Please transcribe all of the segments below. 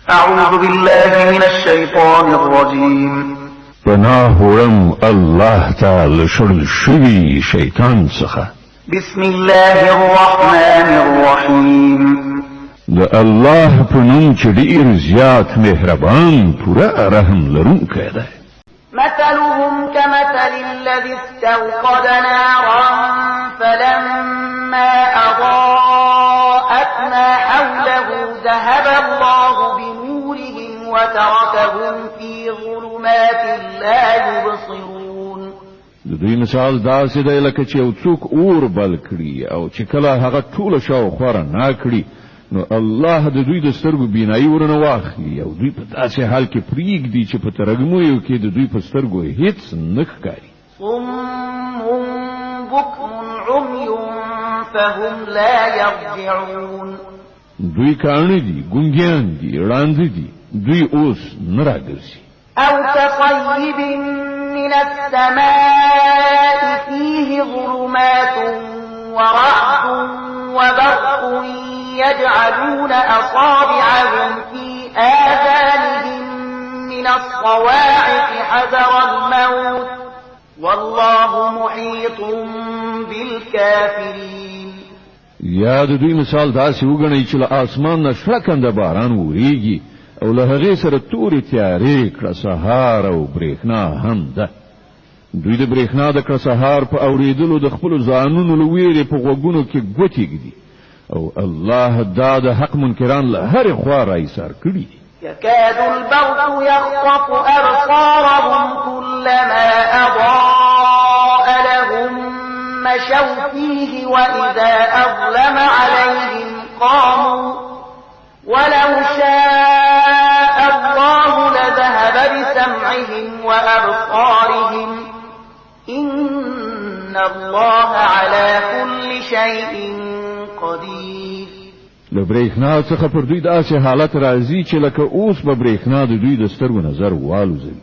اعوذ بالله من الشیطان الرجیم. پناهورم الله تعالی شړل شوی شیطان څخه. بسم الله الرحمن الرحیم. د الله په نوم چې ډېر زیات مهربان پوره رحم لرونکی دی. مثلهم كمثل الذي استوقد نارا فلما أضاءت ما حوله ذهب الله بنورهم وتركهم في ظلمات لا يبصرون. د دوی مثال داسې دی لکه چې یو څوک اور بل کړي او چې کله هغه ټوله شاوخوا رڼا کړي نو الله د دوی د سترګو بینایي ورنه واخلي او دوی په داسې حال کې پرېږدي چې په ترږمیو کې د دوی په سترګو هیڅ نه ښکاري. صم بكم عمي فهم لا يرجعون. دوی کاڼه دي، ګونګیان دي، ړانده دي، دوی اوس نه راګرځي. أو كصيب من السماء فيه ظلمات ورعد وبرق يجعلون أصابعهم في آذانهم من الصواعق حذر الموت والله محيط بالكافرين. یا د دوی مثال داسې وګڼئ چې له آسمان نه شړکنده باران وریږي او له هغې سره تورې تیارې کړه سهار او برېښنا هم ده. دوی د برېښنا د کړه سهار په اورېدلو د خپلو ځانونو له ویرې په غوږونو کې ګوتې ږدي او الله دا د حق منکران له هرې خوا راایسار کړي دي. يكاد البرق يخطف أبصارهم كلما أضاء لهم مشوا فيه وإذا أظلم عليهم قاموا ولو شاء الله لذهب بسمعهم وأبصارهم إن الله على كل شيء قدير. له برېښنا څخه پر دوی داسې حالت راځي چې لکه اوس به برېښنا د دوی د سترګو نظر والوزوي.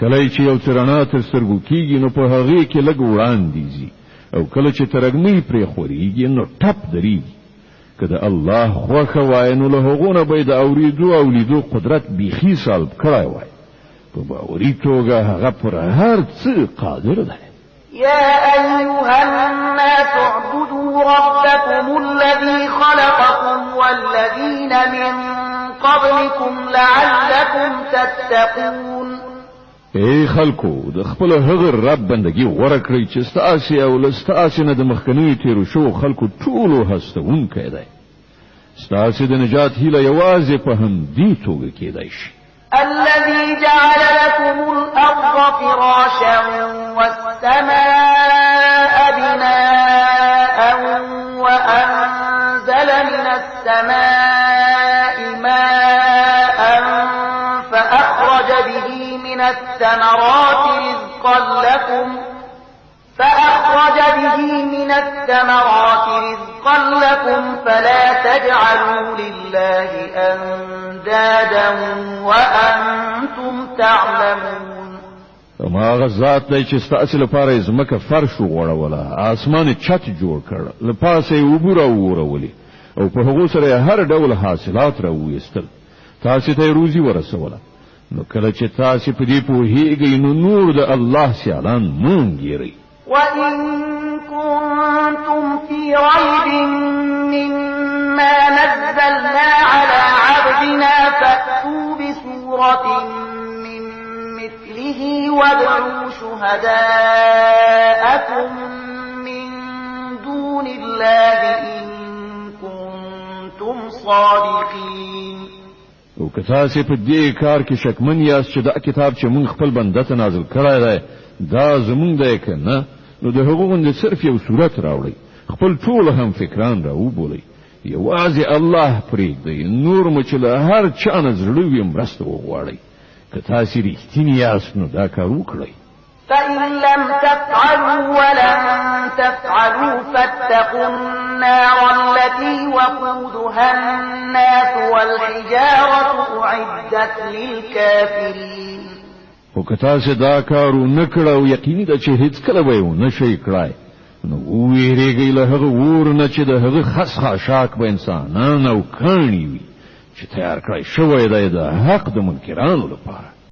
کله چې یو څه رڼا تر سترګو کېږي نو په هغې کې لږ وړاندې ځي او کله چې ترږمۍ پرې خورېږي نو ټپ درېږي. که د الله خوښه وای نو له هغو نه به یې د اورېدو او لیدو قدرت بیخي سلب کړی وای. په باوري توګه هغه پر هر څه قادر دی. يا أيها الناس اعبدوا ربكم الذي خلقكم والذين من قبلكم لعلكم تتقون. ای خلکو د خپل هغه رب بندگی غوړه کړئ چې ستاسې او له ستاسې نه د مخکنیو تېرو شوو خلکو ټولو هستوونکی دی. ستاسې د نجات هیله یوازې په همدې توګه کېدی شي. الذي جعل لكم الأرض فراشا والسماء بناء وأنزل من السماء ماء فأخرج به من الثمرات رزقا لكم فلا تجعلوا لله أندادا وأنتم تعلمون. ما غزات دی چې ستاسې لپاره ځمکه فرش وغوړوله، آسمان چت جوړ کړ، له پاسه یې اوبه راوورولې او په هغو سره یې هر ډول حاصلات راوویستل، تاسې ته یې روزي ورسوله. نو کله چې تاسې په دې پوهېږئ نو نور د الله سیالان مه انګېرئ. وَإِن كُنتُمْ فِي رَيْبٍ مِّمَّا نَزَّلْنَا عَلَى عَبْدِنَا فَأْتُوا بِسُورَةٍ مِّن مِّثْلِهِ وَادْعُوا شُهَدَاءَكُم مِّن دُونِ اللَّهِ إِن كُنتُمْ صَادِقِينَ. او که تاسې په دې کار کې شکمن یاست چې دا کتاب چې موږ خپل بنده ته نازل کړی دی دا زمونږ دی که نه نو د هغو غوندې صرف یو صورت راوړئ، خپل ټول هم فکران راوبولئ، یوازې الله پرېږدئ، نور مو چې له هر چا نه زړه وي مرسته وغواړئ. که تاسې رښتیني یاست نو دا کار وکړئ. فإن لم تفعلوا ولن تفعلوا فاتقوا النار التي وقودها الناس والحجارة أعدت للكافرين. خو که تاسې دا کار ونه کړه او یقیني ده چې هیڅکله به یې ونه شئ کړای نو وویرېږئ له هغه اور نه چې د هغه خس خاشاک به انسانان او کاڼي وي چې تیار کړی شوی دی د حق د منکرانو لپاره.